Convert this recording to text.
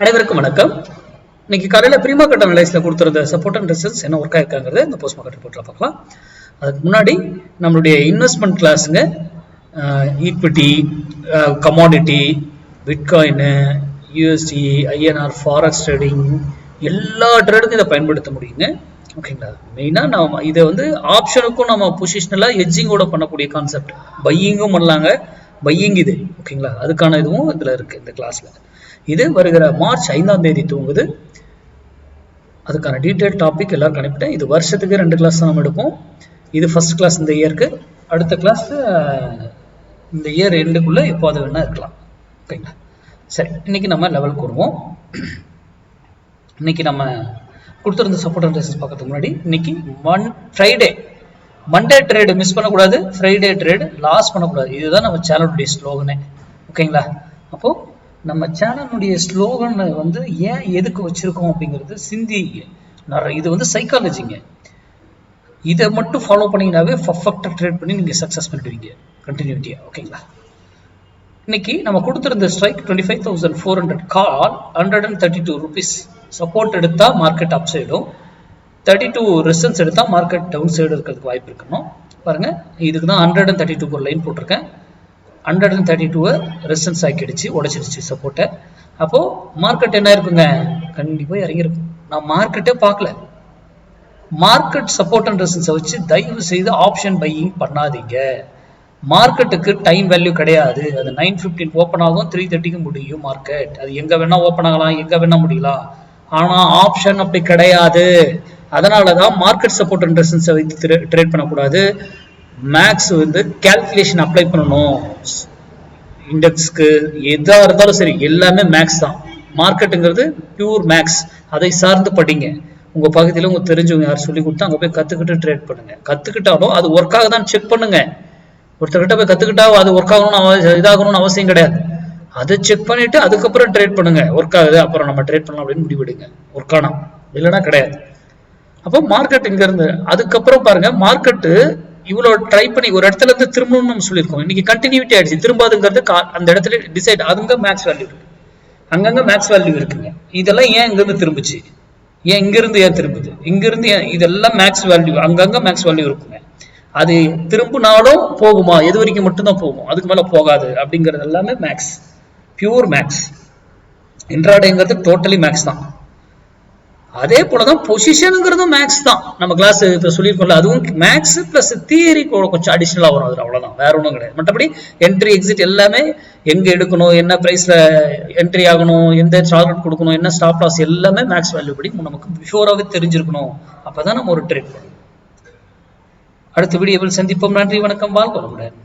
அனைவருக்கும் வணக்கம். இன்னைக்கு காலையில் ப்ரீ மார்க்கெட் அனலைஸ்ல கொடுத்துருந்த சப்போர்ட் அண்ட் ரெசிஸ்டன்ஸ் என்ன ஒர்க் ஆயிருக்காங்கிறத இந்த போஸ்ட் மார்க்கெட் ரிப்போர்ட்ல பார்க்கலாம். அதுக்கு முன்னாடி நம்மளுடைய இன்வெஸ்ட்மெண்ட் கிளாஸுங்க equity, commodity, bitcoin, USD, INR, forex trading எல்லா ட்ரேடுக்கும் இதை பயன்படுத்த முடியுங்க. ஓகேங்களா? மெயினாக நம்ம இதை ஆப்ஷனுக்கும் நம்ம பொசிஷனலாக ஹெட்ஜிங்கோட பண்ணக்கூடிய கான்செப்ட். பையிங்கும் பண்ணலாங்க, பையிங் இது. ஓகேங்களா? அதுக்கான இதுவும் இதில் இருக்குது இந்த கிளாஸில். இது வருகிற மார்ச் 5ஆம் தேதி தூங்குது. அதுக்கான டீட்டெயில் டாபிக் எல்லாரும் கணிப்பிட்டேன். இது வருஷத்துக்கு 2 கிளாஸ் தான் நம்ம எடுப்போம். இது ஃபர்ஸ்ட் கிளாஸ் இந்த இயருக்கு. அடுத்த கிளாஸ் இந்த இயர் எண்டுக்குள்ள எப்போது வேணா இருக்கலாம். ஓகேங்களா? சரி, இன்னைக்கு நம்ம லெவலுக்கு வருவோம். இன்னைக்கு நம்ம கொடுத்துருந்த சப்போர்ட் அண்ட் ரெசிஸ்டன்ஸ் பார்க்கறதுக்கு முன்னாடி இன்னைக்கு ஃப்ரைடே, மண்டே ட்ரேடு மிஸ் பண்ணக்கூடாது, ஃப்ரைடே ட்ரேடு லாஸ் பண்ணக்கூடாது. இதுதான் நம்ம சேனலுடைய ஸ்லோகனே. ஓகேங்களா? அப்போ நம்ம சேனலுடைய ஸ்லோகன் ஏன் எதுக்கு வச்சிருக்கோம் அப்படிங்கிறது சிந்திங்க. இது சைக்காலஜிங்க. இதை மட்டும் ஃபாலோ பண்ணீங்கன்னாவே பர்ஃபெக்டாக ட்ரேட் பண்ணி நீங்கள் சக்ஸஸ் பண்ணிடுவீங்க கண்டினியூட்டியா. ஓகேங்களா? இன்னைக்கு நம்ம கொடுத்துருந்த ஸ்ட்ரைக் 25,400 கால் 132 rupees. சப்போர்ட் எடுத்தா மார்க்கெட் அப் சைடும், 32 ரெசிஸ்டன்ஸ் எடுத்தா மார்க்கெட் டவுன் சைடு இருக்கிறதுக்கு வாய்ப்பு இருக்கணும். பாருங்க, இதுக்கு தான் 132 ஒரு லைன் போட்டிருக்கேன். 132 ரெசிஸ்டன்ஸ் ஆக்கிடுச்சு, உடைச்சிடுச்சு சப்போர்ட்டை. அப்போ மார்க்கெட் என்ன இருக்குங்க, கண்டிப்பாக இறங்கியிருக்கும். நான் மார்க்கெட்டே பார்க்கல. மார்க்கெட் சப்போர்ட் அண்ட் ரெசிஸ்டன்ஸை வச்சு தயவு செய்து ஆப்ஷன் பையிங் பண்ணாதீங்க. மார்க்கெட்டுக்கு டைம் வேல்யூ கிடையாது. அது 9:15 ஓப்பன் ஆகும், 3:30க்கு முடியும் மார்க்கெட். அது எங்க வேணா ஓப்பன் ஆகலாம், எங்க வேணா முடியலாம். ஆனா ஆப்ஷன் அப்படி கிடையாது. அதனாலதான் மார்க்கெட் சப்போர்ட் அண்ட் ரெசிஸ்டன்ஸை வைத்து ட்ரேட் பண்ணக்கூடாது. மேக்ஸ் கால்குலேஷன் அப்ளை பண்ணணும். இண்டெக்ஸ்க்கு எதா இருந்தாலும் சரி, எல்லாமே மேக்ஸ் தான். மார்க்கெட்டுங்கிறது பியூர் மேக்ஸ். அதை சார்ந்து படிங்க. உங்க பகுதியில் உங்க தெரிஞ்சவங்க யார் சொல்லி கொடுத்தா அங்க போய் கத்துக்கிட்டு ட்ரேட் பண்ணுங்க. கத்துக்கிட்டாலும் அது ஒர்க் ஆகுதான் செக் பண்ணுங்க. ஒருத்தர்கிட்ட போய் கத்துக்கிட்டா அது ஒர்க் ஆகணும்னு இதாகணும்னு அவசியம் கிடையாது. அதை செக் பண்ணிட்டு அதுக்கப்புறம் ட்ரேட் பண்ணுங்க. ஒர்க் ஆகுது அப்புறம் நம்ம ட்ரேட் பண்ணலாம் அப்படின்னு முடிவெடுங்க. ஒர்க் ஆனா இல்லைன்னா கிடையாது. அப்போ மார்க்கெட் இங்க இருந்து அதுக்கப்புறம் பாருங்க, மார்க்கெட்டு இவ்வளவு ட்ரை பண்ணி ஒரு இடத்துல இருந்து திரும்பணும்னு நம்ம சொல்லியிருக்கோம். இன்னைக்கு கண்டினியூட்டி ஆயிடுச்சு. திரும்பாதுங்கிறது அந்த இடத்துல டிசைட். அதுங்க மேக்ஸ் வேல்யூ இருக்கு, அங்கங்க மேக்ஸ் வேல்யூ இருக்குங்க. இதெல்லாம் ஏன் இங்க இருந்து திரும்பிச்சு, ஏன் இங்க இருந்து ஏன் திரும்புது, இங்க இருந்து இதெல்லாம் மேக்ஸ் வேல்யூ, அங்கங்க மேக்ஸ் வேல்யூ இருக்குங்க. அது திரும்பினாலும் போகுமா, எது வரைக்கும் மட்டும்தான் போகும், அதுக்கு மேல போகாது. அப்படிங்கிறது எல்லாமே மேக்ஸ், பியூர் மேக்ஸ். இன்ட்ராடேங்கிறது டோட்டலி மேக்ஸ் தான். அதே போலதான் பொசிஷனுங்கிறதும் மேக்ஸ் தான். நம்ம கிளாஸ் இப்ப சொல்லியிருக்கோம்ல, அதுவும் மேக்ஸ் பிளஸ் தியரி கொஞ்சம் அடிஷனலா வரும். அது அவ்வளவுதான், வேற ஒன்றும் கிடையாது. மற்றபடி என்ட்ரி எக்ஸிட் எல்லாமே எங்க எடுக்கணும், என்ன பிரைஸ்ல என்ட்ரி ஆகணும், எந்த டார்கெட் கொடுக்கணும், என்ன ஸ்டாப் லாஸ் எல்லாமே மேக்ஸ் வேல்யூ படி நமக்கு பியூராகவே தெரிஞ்சிருக்கணும். அப்பதான் நம்ம ஒரு ட்ரேட் பண்ணுவோம். அடுத்த வீடியோவில் சந்திப்போம். நன்றி, வணக்கம், வாழ்க வளமுடன்.